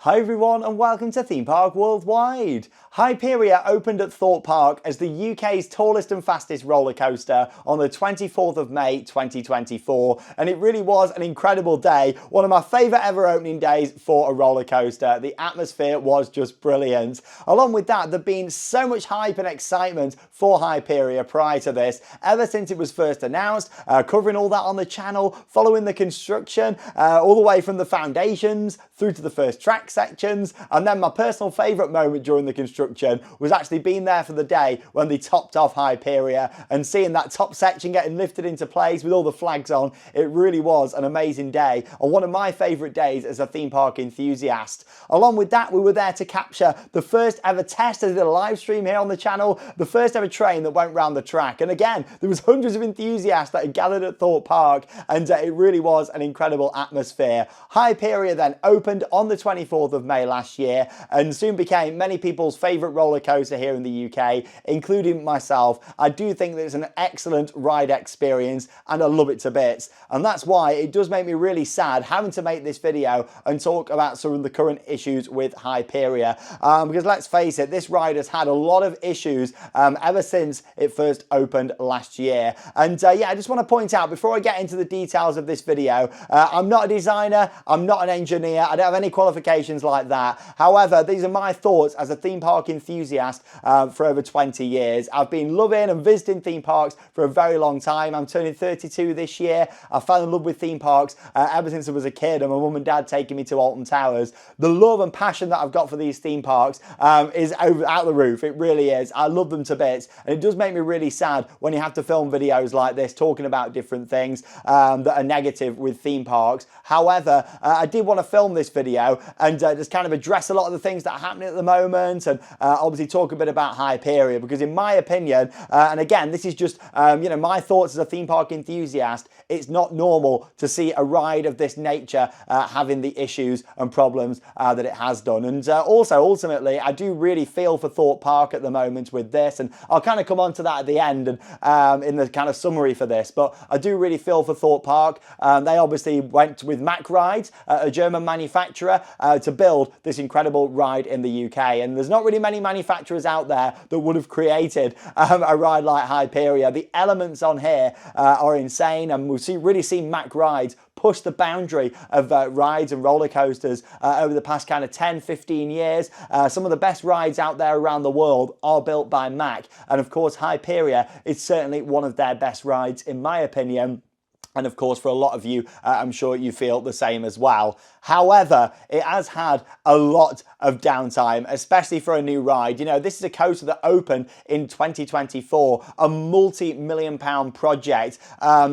Hi everyone and welcome to Theme Park Worldwide. Hyperia opened at Thorpe Park as the UK's tallest and fastest roller coaster on the 24th of May 2024, and it really was an incredible day, one of my favourite ever opening days for a roller coaster. The atmosphere was just brilliant. Along with that, there'd been so much hype and excitement for Hyperia prior to this, ever since it was first announced, covering all that on the channel, following the construction, all the way from the foundations through to the first track sections, and then my personal favourite moment during the construction was actually being there for the day when they topped off Hyperia and seeing that top section getting lifted into place with all the flags on. It really was an amazing day and one of my favourite days as a theme park enthusiast. Along with that, we were there to capture the first ever test. I did a live stream here on the channel, the first ever train that went round the track, and again there was hundreds of enthusiasts that had gathered at Thorpe Park, and it really was an incredible atmosphere. Hyperia then opened on the 24th of May last year and soon became many people's favourite roller coaster here in the UK, including myself. I do think that it's an excellent ride experience and I love it to bits, and that's why it does make me really sad having to make this video and talk about some of the current issues with Hyperia, because let's face it, this ride has had a lot of issues ever since it first opened last year. And yeah, I just want to point out before I get into the details of this video, I'm not a designer, I'm not an engineer, I don't have any qualifications like that. However, these are my thoughts as a theme park enthusiast for over 20 years. I've been loving and visiting theme parks for a very long time. I'm turning 32 this year. I fell in love with theme parks ever since I was a kid, and my mum and dad taking me to Alton Towers. The love and passion that I've got for these theme parks is out the roof. It really is. I love them to bits, and it does make me really sad when you have to film videos like this talking about different things that are negative with theme parks. However, I did want to film this video and just kind of address a lot of the things that are happening at the moment, and obviously talk a bit about Hyperia, because in my opinion, and again this is just you know, my thoughts as a theme park enthusiast, it's not normal to see a ride of this nature having the issues and problems that it has done. And also ultimately I do really feel for Thorpe Park at the moment with this, and I'll kind of come on to that at the end and in the kind of summary for this, but I do really feel for Thorpe Park. They obviously went with Mack Rides, a German manufacturer, to build this incredible ride in the UK, and there's not really many manufacturers out there that would have created a ride like Hyperia. The elements on here are insane, and we've really seen Mack Rides push the boundary of rides and roller coasters over the past kind of 10-15 years. Some of the best rides out there around the world are built by Mack, and of course Hyperia is certainly one of their best rides in my opinion. And of course, for a lot of you, I'm sure you feel the same as well. However, it has had a lot of downtime, especially for a new ride. You know, this is a coaster that opened in 2024, a multi-million-pound project.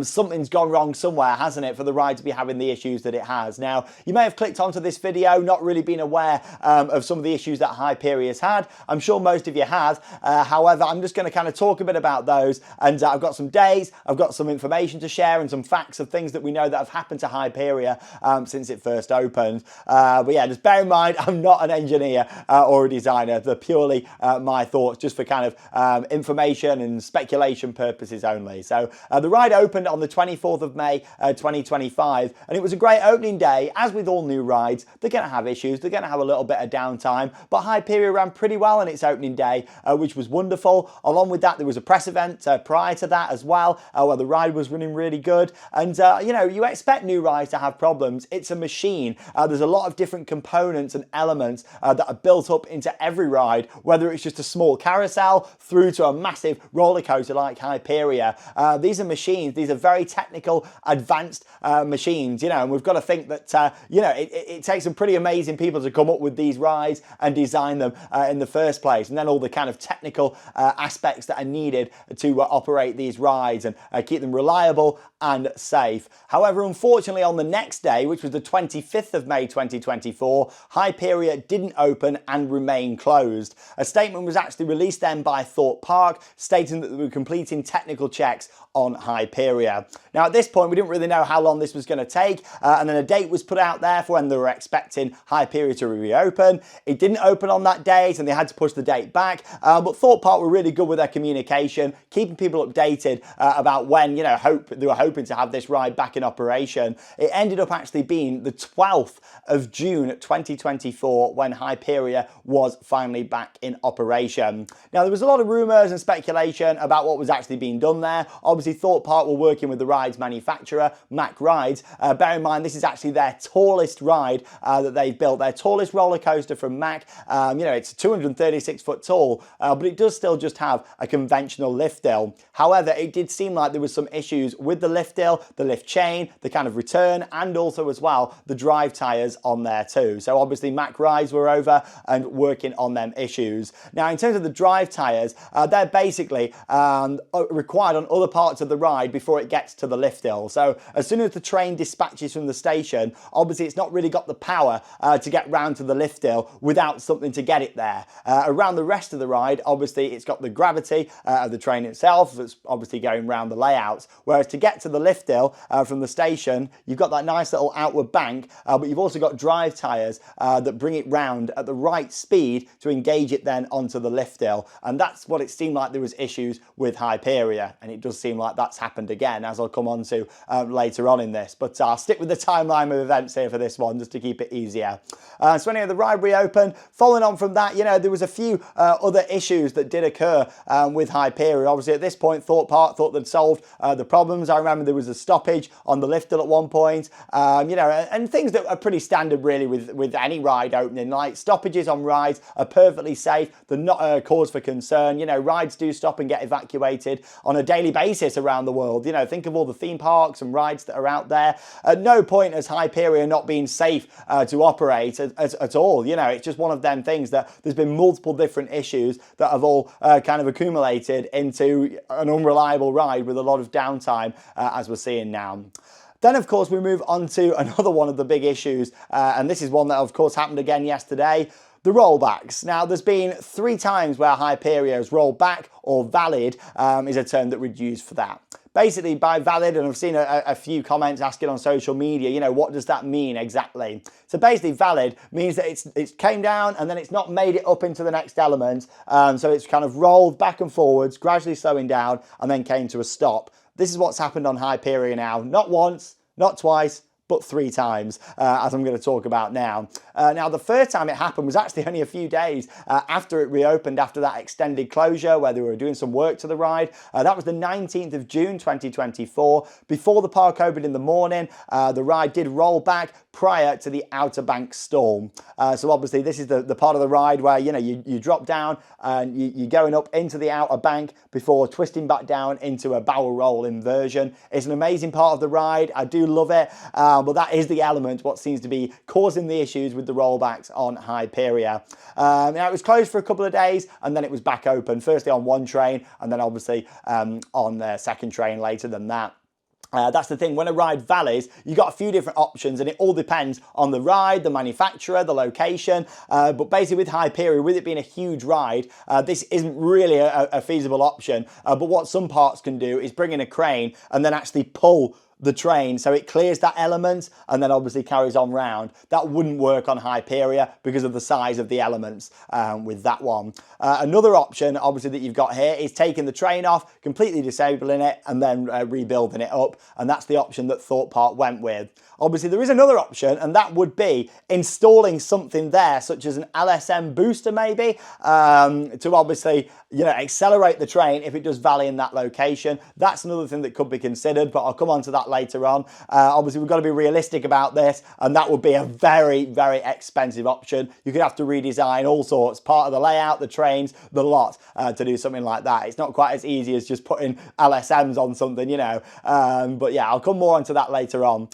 Something's gone wrong somewhere, hasn't it, for the ride to be having the issues that it has. Now, you may have clicked onto this video not really being aware of some of the issues that Hyperia's had. I'm sure most of you have. However, I'm just going to kind of talk a bit about those, and I've got some dates, I've got some information to share, and some facts of things that we know that have happened to Hyperia since it first opened. But yeah, just bear in mind, I'm not an engineer or a designer. They're purely my thoughts, just for kind of information and speculation purposes only. So the ride opened on the 24th of May 2025, and it was a great opening day. As with all new rides, they're going to have issues, they're going to have a little bit of downtime, but Hyperia ran pretty well on its opening day, which was wonderful. Along with that, there was a press event prior to that as well, where the ride was running really good. And you know, you expect new rides to have problems. It's a machine. There's a lot of different components and elements that are built up into every ride, whether it's just a small carousel through to a massive roller coaster like Hyperia. These are machines. These are very technical, advanced machines, you know, and we've got to think that you know, it takes some pretty amazing people to come up with these rides and design them in the first place, and then all the kind of technical aspects that are needed to operate these rides and keep them reliable and safe. However, unfortunately, on the next day, which was the 25th of May 2024, Hyperia didn't open and remain closed. A statement was actually released then by Thorpe Park stating that they were completing technical checks on Hyperia. Now at this point we didn't really know how long this was going to take, and then a date was put out there for when they were expecting Hyperia to reopen. It didn't open on that date and they had to push the date back, but Thorpe Park were really good with their communication, keeping people updated about when, you know, they were hoping to have this ride back in operation. It ended up actually being the 12th of June 2024 when Hyperia was finally back in operation. Now, there was a lot of rumours and speculation about what was actually being done there. Obviously, Thorpe Park were working with the ride's manufacturer, Mack Rides. Bear in mind, this is actually their tallest ride that they've built, their tallest roller coaster from Mack. It's 236 foot tall, but it does still just have a conventional lift hill. However, it did seem like there was some issues with the lift hill, the lift chain, the kind of return, and also as well the drive tyres on there too. So obviously Mack Rides were over and working on them issues. Now, in terms of the drive tyres, they're basically required on other parts of the ride before it gets to the lift hill. So as soon as the train dispatches from the station, obviously it's not really got the power to get round to the lift hill without something to get it there. Around the rest of the ride, obviously it's got the gravity of the train itself that's obviously going round the layouts, whereas to get to the lift hill from the station, you've got that nice little outward bank, but you've also got drive tyres that bring it round at the right speed to engage it then onto the lift hill. And that's what it seemed like there was issues with Hyperia, and it does seem like that's happened again, as I'll come on to later on in this. But I'll stick with the timeline of events here for this one just to keep it easier. So anyway, the ride reopened. Following on from that, there was a few other issues that did occur with Hyperia. Obviously, at this point, Thorpe Park thought they'd solved the problems. I remember there was a stoppage on the lift hill at one point, and things that are pretty standard really with any ride opening. Like stoppages on rides are perfectly safe. They're not a cause for concern. Rides do stop and get evacuated on a daily basis around the world. Think of all the theme parks and rides that are out there. At no point has Hyperia not been safe to operate at all. It's just one of them things that there's been multiple different issues that have all kind of accumulated into an unreliable ride with a lot of downtime as we're seeing now. Then, of course, we move on to another one of the big issues, and this is one that, of course, happened again yesterday. The rollbacks. Now, there's been 3 times where Hyperia has rolled back, or valid is a term that we'd use for that. Basically, by valid, and I've seen a few comments asking on social media, what does that mean exactly? So basically, valid means that it's came down and then it's not made it up into the next element. So it's kind of rolled back and forwards, gradually slowing down, and then came to a stop. This is what's happened on Hyperia now. Not once, not twice, but 3 times, as I'm going to talk about now. Now, the first time it happened was actually only a few days after it reopened, after that extended closure where they were doing some work to the ride. That was the 19th of June 2024. Before the park opened in the morning, the ride did roll back prior to the Outer Bank storm. So obviously this is the part of the ride where you drop down and you're going up into the Outer Bank before twisting back down into a barrel roll inversion. It's an amazing part of the ride. I do love it. But that is the element what seems to be causing the issues with the rollbacks on Hyperia. Now, it was closed for a couple of days and then it was back open, firstly on one train and then obviously on the second train later than that. That's the thing, when a ride valleys, you've got a few different options and it all depends on the ride, the manufacturer, the location. But basically with Hyperia, with it being a huge ride, this isn't really a feasible option. But what some parks can do is bring in a crane and then actually pull the train so it clears that element and then obviously carries on round. That wouldn't work on Hyperia because of the size of the elements with that one. Another option obviously that you've got here is taking the train off, completely disabling it and then rebuilding it up, and that's the option that Thorpe Park went with. Obviously there is another option, and that would be installing something there such as an LSM booster maybe to obviously accelerate the train if it does valley in that location. That's another thing that could be considered, but I'll come on to that later on. Obviously we've got to be realistic about this, and that would be a very, very expensive option. You could have to redesign all sorts, part of the layout, the trains, the lot, to do something like that. It's not quite as easy as just putting LSMs on something, but yeah, I'll come more onto that later on.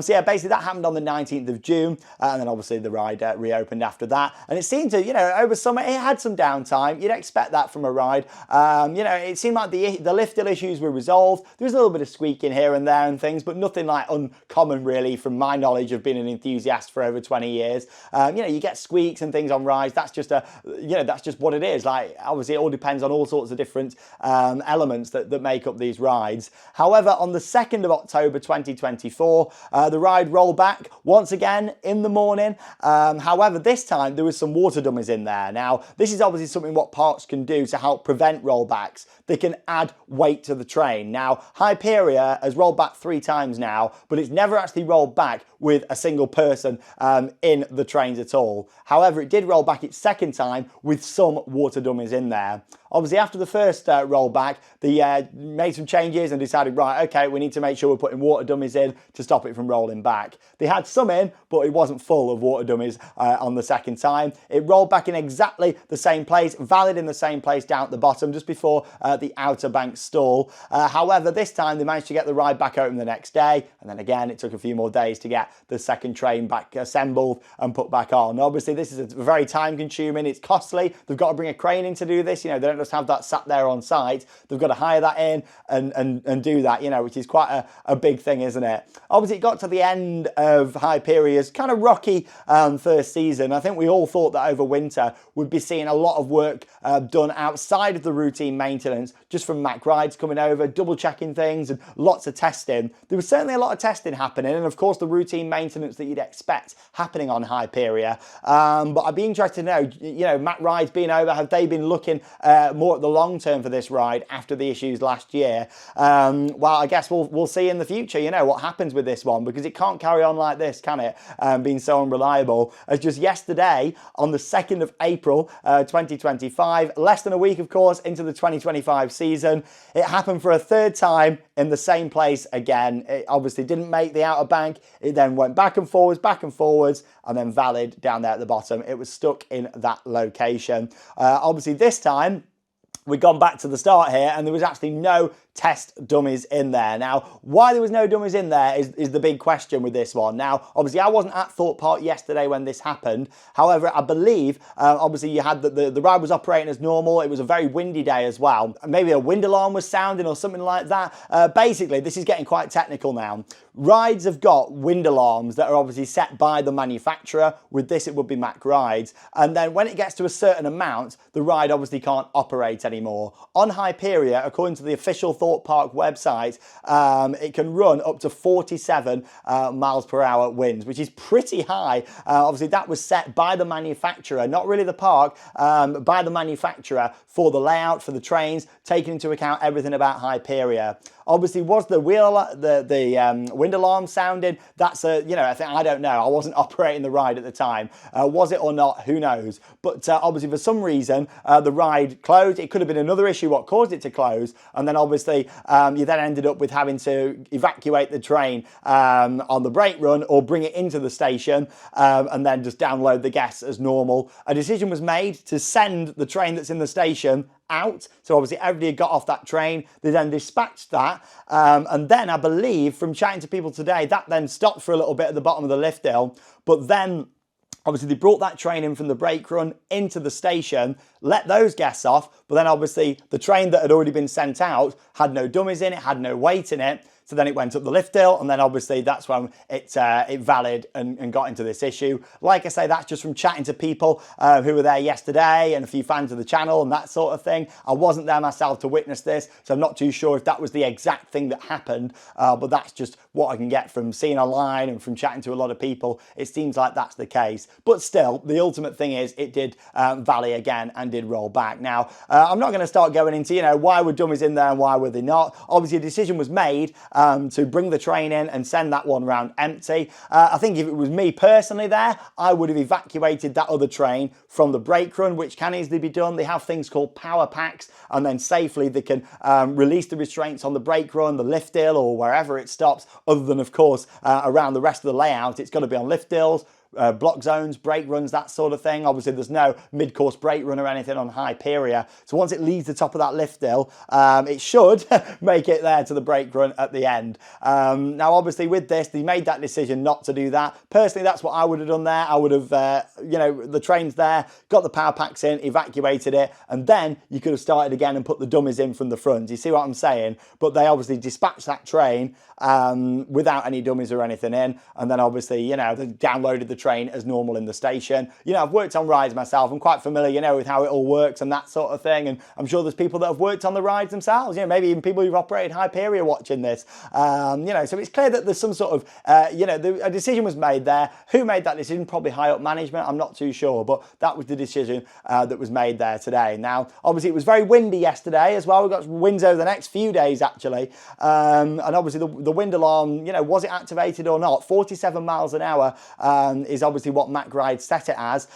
So yeah, basically that happened on the 19th of June, and then obviously the ride reopened after that, and it seemed to, over summer it had some downtime. You'd expect that from a ride. It seemed like the lift hill issues were resolved. There was a little bit of squeaking here and there and things, but nothing like uncommon really from my knowledge of being an enthusiast for over 20 years. You get squeaks and things on rides. That's just that's just what it is. Like, obviously it all depends on all sorts of different elements that make up these rides. However, on the 2nd of October 2024, the ride rolled back once again in the morning. However, this time there was some water dummies in there. Now, this is obviously something what parks can do to help prevent rollbacks. They can add weight to the train. Now, Hyperia has rolled back 3 times now, but it's never actually rolled back with a single person in the trains at all. However, it did roll back its second time with some water dummies in there. Obviously, after the first rollback, they made some changes and decided, right, okay, we need to make sure we're putting water dummies in to stop it from rolling back. They had some in, but it wasn't full of water dummies on the second time. It rolled back in exactly the same place, valid in the same place down at the bottom, just before the Outer Bank stall. However, this time they managed to get the ride back open the next day, and then again, it took a few more days to get the second train back assembled and put back on. Obviously, this is very time-consuming. It's costly. They've got to bring a crane in to do this. You know, they don't just have that sat there on site. They've got to hire that in and do that, you know, which is quite a big thing, isn't it? Obviously, it got to the end of Hyperia's kind of rocky first season. I think we all thought that over winter we'd be seeing a lot of work done outside of the routine maintenance, just from Mack Rides coming over, double checking things and lots of testing. There was certainly a lot of testing happening, and of course the routine maintenance that you'd expect happening on Hyperia. But I'd be interested to know, you know, Mack Rides being over, have they been looking more at the long term for this ride after the issues last year? Well, I guess we'll see in the future, you know, what happens with this one, because it can't carry on like this, can it? Being so unreliable. As just yesterday, on the 2nd of April 2025, less than a week, of course, into the 2025 season, it happened for a third time in the same place again. It obviously didn't make the Outer Bank. It then went back and forwards, and then valid down there at the bottom. It was stuck in that location. Obviously, this time, we'd gone back to the start here, and there was actually no test dummies in there. Now, why there was no dummies in there is the big question with this one. Now, obviously, I wasn't at Thorpe Park yesterday when this happened. However, I believe, obviously, you had the ride was operating as normal. It was a very windy day as well. Maybe a wind alarm was sounding or something like that. Basically, this is getting quite technical now. Rides have got wind alarms that are obviously set by the manufacturer. With this, it would be Mack Rides. And then when it gets to a certain amount, the ride obviously can't operate anymore. On Hyperia, according to the official Thorpe Park website, it can run up to 47 miles per hour winds, which is pretty high. Obviously, that was set by the manufacturer, not really the park, by the manufacturer for the layout, for the trains, taking into account everything about Hyperia. Obviously, was the wind alarm sounding? That's you know, I don't know. I wasn't operating the ride at the time. Was it or not? Who knows? But obviously, for some reason, the ride closed. It could have been another issue what caused it to close, and then obviously you then ended up with having to evacuate the train on the brake run or bring it into the station and then just download the guests as normal. A decision was made to send the train that's in the station out. So obviously everybody had got off that train. They then dispatched that. And then I believe from chatting to people today, that then stopped for a little bit at the bottom of the lift hill. But then obviously they brought that train in from the brake run into the station, let those guests off. But then obviously the train that had already been sent out had no dummies in it, had no weight in it. So then it went up the lift hill, and then obviously that's when it valid and got into this issue. Like I say, that's just from chatting to people who were there yesterday and a few fans of the channel and that sort of thing. I wasn't there myself to witness this, so I'm not too sure if that was the exact thing that happened, but that's just what I can get from seeing online and from chatting to a lot of people. It seems like that's the case. But still, the ultimate thing is it did valley again and did roll back. Now, I'm not going to start going into, you know, why were dummies in there and why were they not. Obviously, a decision was made to bring the train in and send that one round empty. I think if it was me personally there, I would have evacuated that other train from the brake run, which can easily be done. They have things called power packs, and then safely they can release the restraints on the brake run, the lift hill, or wherever it stops, other than, of course, around the rest of the layout. It's got to be on lift hills, block zones, brake runs, that sort of thing. Obviously, there's no mid-course brake run or anything on Hyperia. So once it leaves the top of that lift hill, it should make it there to the brake run at the end. Now, obviously, with this, they made that decision not to do that. Personally, that's what I would have done there. I would have, you know, the train's there, got the power packs in, evacuated it, and then you could have started again and put the dummies in from the front. You see what I'm saying? But they obviously dispatched that train without any dummies or anything in, and then obviously, you know, they downloaded the train train as normal in the station. You know, I've worked on rides myself. I'm quite familiar, you know, with how it all works and that sort of thing. And I'm sure there's people that have worked on the rides themselves, you know, maybe even people who've operated Hyperia watching this. You know, so it's clear that there's some sort of, you know, a decision was made there. Who made that decision? Probably high up management. I'm not too sure, but that was the decision that was made there today. Now, obviously, it was very windy yesterday as well. We've got winds over the next few days, actually. And obviously, the wind alarm, you know, was it activated or not? 47 miles an hour is obviously what MacRide set it as.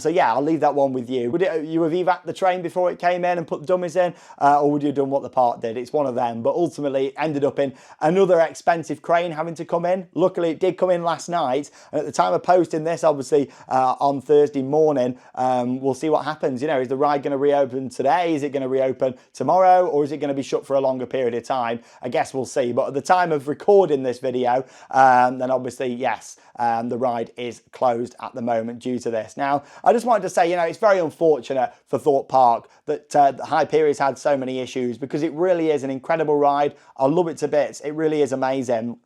So yeah, I'll leave that one with you. Would you have evac'd the train before it came in and put the dummies in, or would you have done what the park did? It's one of them, but ultimately it ended up in another expensive crane having to come in. Luckily, it did come in last night, and at the time of posting this, obviously on Thursday morning, we'll see what happens. You know, is the ride going to reopen today? Is it going to reopen tomorrow, or is it going to be shut for a longer period of time? I guess we'll see. But at the time of recording this video, then obviously, yes, the ride is closed at the moment due to this. Now, I just wanted to say, you know, it's very unfortunate for Thorpe Park that Hyperia's had so many issues, because it really is an incredible ride. I love it to bits. It really is amazing.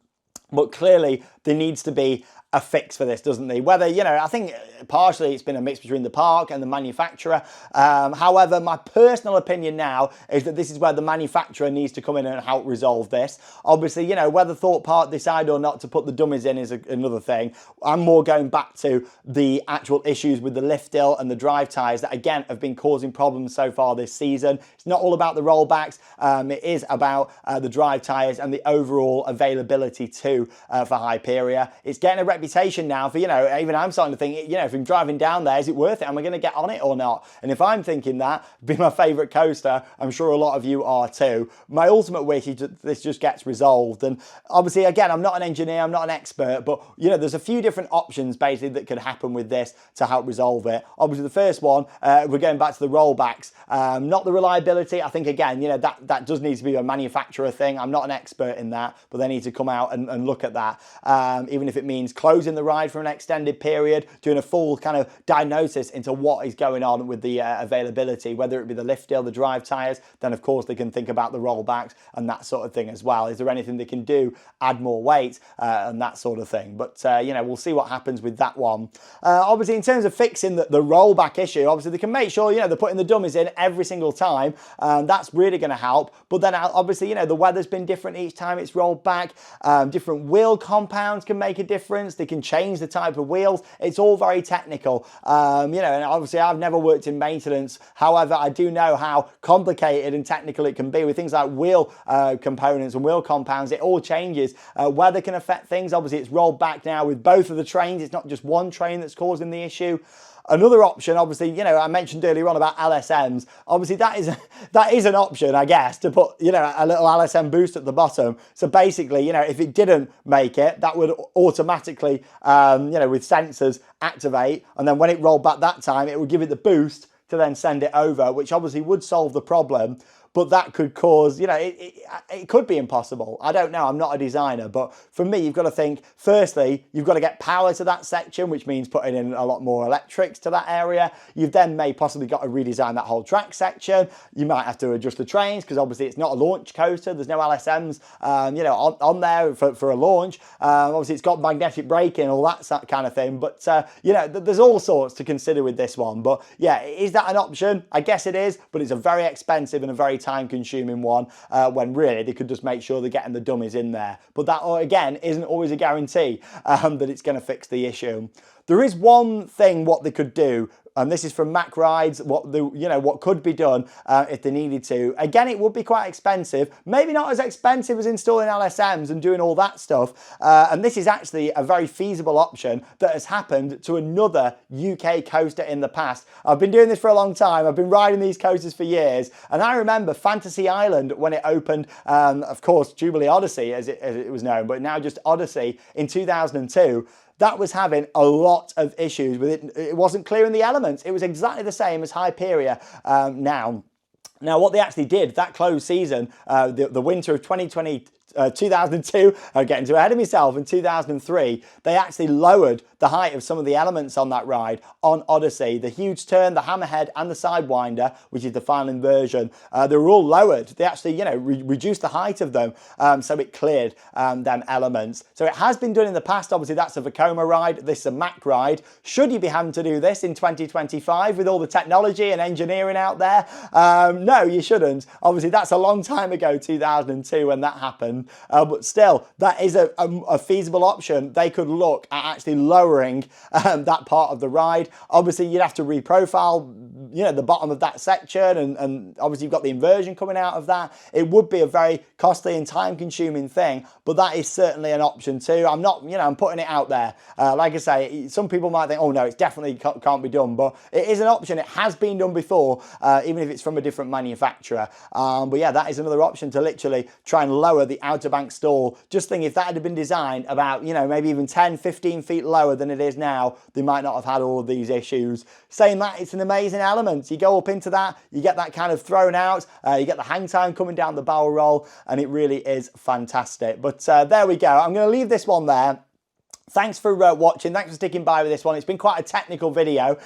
But clearly, there needs to be a fix for this, doesn't there? Whether, you know, I think partially it's been a mix between the park and the manufacturer. However, my personal opinion now is that this is where the manufacturer needs to come in and help resolve this. Obviously, you know, whether Thorpe Park decide or not to put the dummies in is another thing. I'm more going back to the actual issues with the lift hill and the drive tyres that, again, have been causing problems so far this season. It's not all about the rollbacks. It is about the drive tyres and the overall availability too for Hyperia. It's getting a reputation now for, you know, even I'm starting to think, you know, if I'm driving down there, is it worth it? Am I going to get on it or not? And if I'm thinking that, be my favourite coaster, I'm sure a lot of you are too. My ultimate wish is that this just gets resolved. And obviously, again, I'm not an engineer, I'm not an expert, but, you know, there's a few different options basically that could happen with this to help resolve it. Obviously, the first one, we're going back to the rollbacks, not the reliability. I think, again, you know, that does need to be a manufacturer thing. I'm not an expert in that, but they need to come out and look at that, even if it means closing the ride for an extended period, doing a full kind of diagnosis into what is going on with the availability, whether it be the lift hill, the drive tyres, then of course they can think about the rollbacks and that sort of thing as well. Is there anything they can do, add more weight and that sort of thing? But you know, we'll see what happens with that one. Obviously, in terms of fixing the rollback issue, obviously they can make sure, you know, they're putting the dummies in every single time. That's really going to help. But then obviously, you know, the weather's been different each time it's rolled back. Different wheel compounds can make a difference. They can change the type of wheels. It's all very technical, you know, and obviously I've never worked in maintenance. However, I do know how complicated and technical it can be with things like wheel components and wheel compounds. It all changes. Weather can affect things. Obviously, it's rolled back now with both of the trains. It's not just one train that's causing the issue. Another option, obviously, you know, I mentioned earlier on about LSMs. Obviously, that is an option, I guess, to put, you know, a little LSM boost at the bottom. So basically, you know, if it didn't make it, that would automatically, you know, with sensors activate. And then when it rolled back that time, it would give it the boost to then send it over, which obviously would solve the problem. But that could cause, you know, it could be impossible. I don't know. I'm not a designer. But for me, you've got to think, firstly, you've got to get power to that section, which means putting in a lot more electrics to that area. You've then may possibly got to redesign that whole track section. You might have to adjust the trains because obviously it's not a launch coaster. There's no LSMs, you know, on there for a launch. Obviously, it's got magnetic braking, all that kind of thing. But, you know, there's all sorts to consider with this one. But, yeah, is that an option? I guess it is. But it's a very expensive and a very time-consuming one, when really they could just make sure they're getting the dummies in there. But that, again, isn't always a guarantee that it's going to fix the issue. There is one thing what they could do, and this is from MacRides, what could be done if they needed to. Again, it would be quite expensive. Maybe not as expensive as installing LSMs and doing all that stuff. And this is actually a very feasible option that has happened to another UK coaster in the past. I've been doing this for a long time. I've been riding these coasters for years. And I remember Fantasy Island when it opened, of course, Jubilee Odyssey as it was known, but now just Odyssey in 2002. That was having a lot of issues with it. It wasn't clearing the elements. It was exactly the same as Hyperia now. Now, what they actually did, that closed season, the winter of 2020, 2002, I'm getting too ahead of myself, in 2003, they actually lowered the height of some of the elements on that ride on Odyssey. The huge turn, the hammerhead, and the sidewinder, which is the final inversion, they were all lowered. They actually, reduced the height of them, so it cleared them elements. So it has been done in the past. Obviously, that's a Vekoma ride. This is a Mack ride. Should you be having to do this in 2025 with all the technology and engineering out there? No, you shouldn't. Obviously, that's a long time ago, 2002, when that happened. But still, that is a feasible option. They could look at actually lowering that part of the ride. Obviously, you'd have to reprofile, the bottom of that section, and obviously you've got the inversion coming out of that. It would be a very costly and time-consuming thing, but that is certainly an option too. I'm not, I'm putting it out there. Like I say, some people might think, oh no, it definitely can't be done, but it is an option. It has been done before, even if it's from a different manufacturer. But yeah, that is another option to literally try and lower the outer bank stall. Just think, if that had been designed about, maybe even 10, 15 feet lower than it is now, they might not have had all of these issues. Saying that, it's an amazing element. You go up into that, you get that kind of thrown out, you get the hang time coming down the barrel roll, and it really is fantastic. But there we go. I'm going to leave this one there. Thanks for watching. Thanks for sticking by with this one. It's been quite a technical video,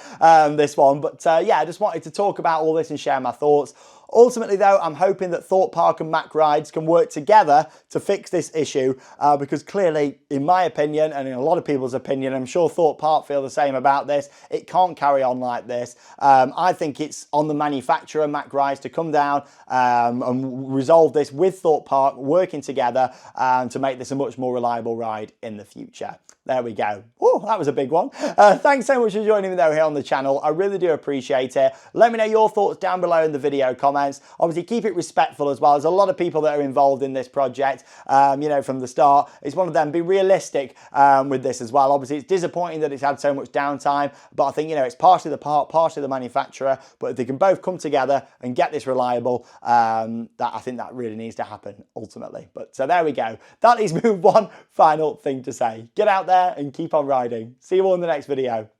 this one. But yeah, I just wanted to talk about all this and share my thoughts. Ultimately, though, I'm hoping that Thorpe Park and Mack Rides can work together to fix this issue, because clearly, in my opinion, and in a lot of people's opinion, I'm sure Thorpe Park feel the same about this, it can't carry on like this. I think it's on the manufacturer, Mack Rides, to come down and resolve this with Thorpe Park, working together to make this a much more reliable ride in the future. There we go. Oh, that was a big one. Thanks so much for joining me though here on the channel. I really do appreciate it. Let me know your thoughts down below in the video comments. Obviously, keep it respectful as well. There's a lot of people that are involved in this project, from the start. It's one of them. Be realistic with this as well. Obviously, it's disappointing that it's had so much downtime, but I think, it's partially the part, partially the manufacturer. But if they can both come together and get this reliable, that I think that really needs to happen ultimately. But so there we go. That leaves me with one final thing to say. Get out there and keep on riding. See you all in the next video.